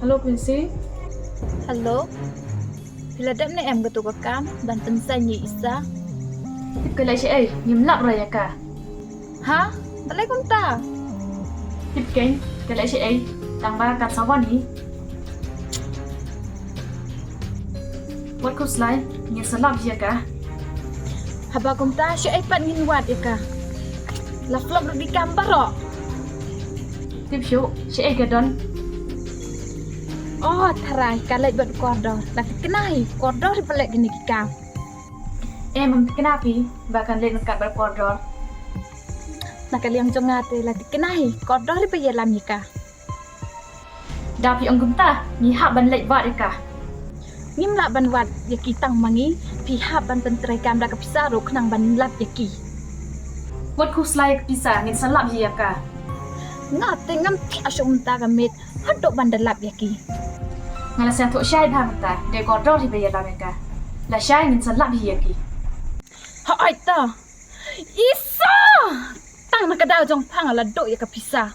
Halo Quincy, Halo, Philadep này em ketua kam Banten Sanyi Isa. tiếp cái lại chị ấy, nhím lặng rồi à cả. Hah? Balai kunta? Tiếp cái lại chị ấy, tăng ba cắt sáu con đi. What could slide, nhìn sẵn làm gì à cả. Haba kunta siya ay panin wat ka. La flop di gambar ro. Tiếp số, chị ấy cái đơn. Oh, tarai kalai bat koridor. La kenai koridor di pelek gini kam. Em kenapa bahkan lên kat berkoridor. Nak kalian jongate la kenai koridor di peyalam nika. Dapi ông ta, ni hak ban lệ vợ cả. Ngim la ban wat yaki tang mangi pihak ban pentrai kam la kapisaro kenang ban lat yaki. What could slide bisa nhìn sẵn làm gì à cả. Ngate ngam asum ta kamit hadok ban dalap yaki. Ngay là xem thổi shai tham ta, để koridor thì bây giờ làm cả. Là shai nhìn sẵn làm gì à kì. Ha ai ta. Isa! Tang nakadaw jong pang la do ya kapisa.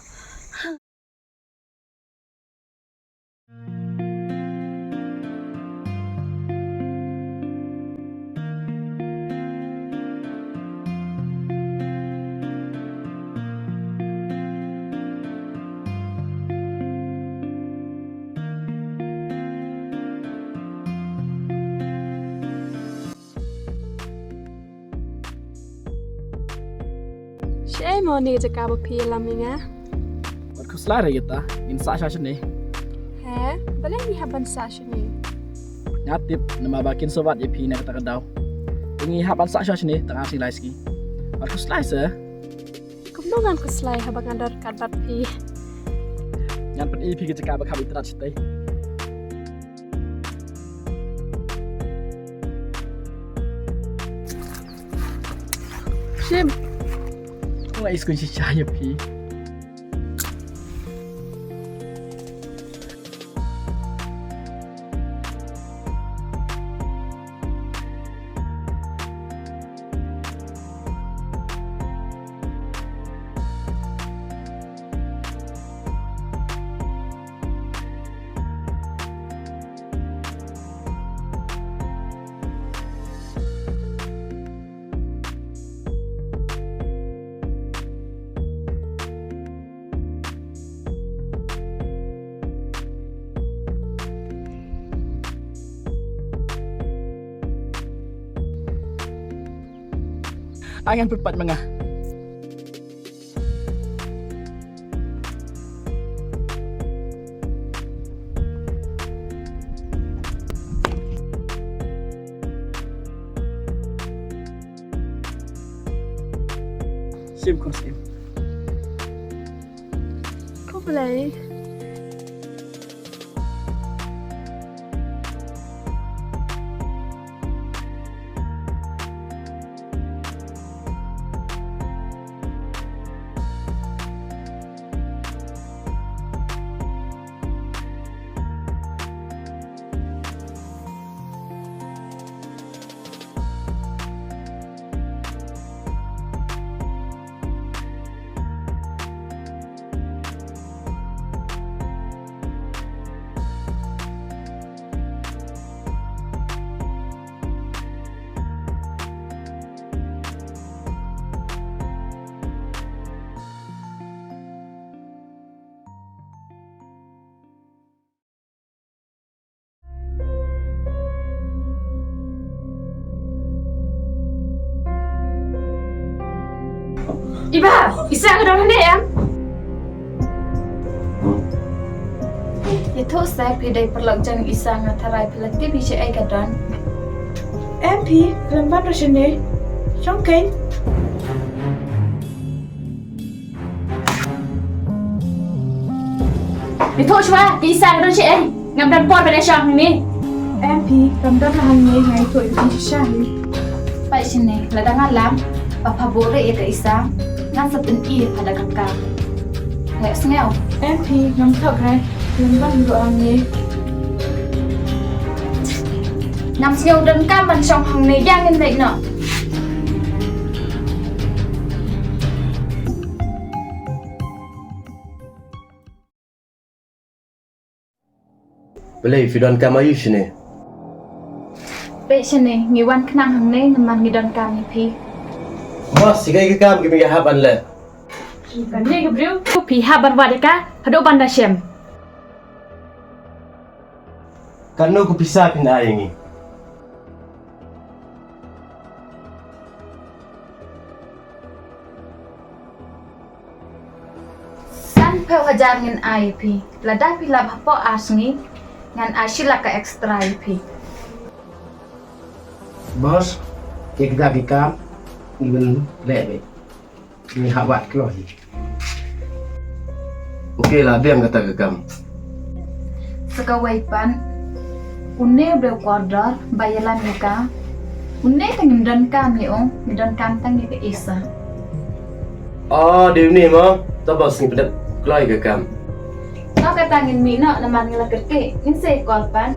Siya mo ni jaka bapila minga. Wat ku slide kita in sa sha ni. He, balay ni haban sa siya ni. Ngatip nama bakin sobat EP na kata kadaw. Ingi haban sa sha ni tang asi laiski. Wat ku slide sa Kumnungan ko slay habang andar kat bapi. ngan pen EP kita ka bakap itrat sitai. Sim, Ngai iskun si cha EP. Angan perpat mga. Sim kon sim. ko balay. Iba, isa ka daw na em. Itu saya pidai perlakjan isa ngatarai pelati bisa ai gadan. Em thì làm bắt rồi xin đi. Trong kênh. Đi thôi chú ba, đi xa cái đó chị ấy. Ngắm đàn con về đây chồng đi. Em thì làm đất là hàng ngày ngày tuổi thì chị xa đi. Pai sini la dangan lam apa bore ya isa. Ngan sepin i pada kakak. Lek sengel. Em thì ngắm thật hay. Làm bắt được hàng ngày. Nam sengel dan kam ban song hang ne yang in lek no. Boleh Fidon Kamayu sini. Pe sini ngiwan kenang hang ne naman ngidon kami pi. Bos, sigai ke kam kimi hapan le. Kan ni ke bro? Pi haban wadeka, hado banda shem. Kanu ku pisah pindah ini. San pe wajar ngin ai pi. Lada pi lab hapo asngi ngan asila ka ekstra pi. Bos, kita bikam ngiwen lebe. Ni hawat keluar. Okey lah, biar kata ke kam. Sekawai pan unne bre kodor bayalan muka. Unne ka ngidon kami ngidon kam tang ni ke isa. Oh, di ni mah. Tak bos ni pendak kelai ke kam. No ka tangin mi no naman ngila kerti. Ngin se kol pan.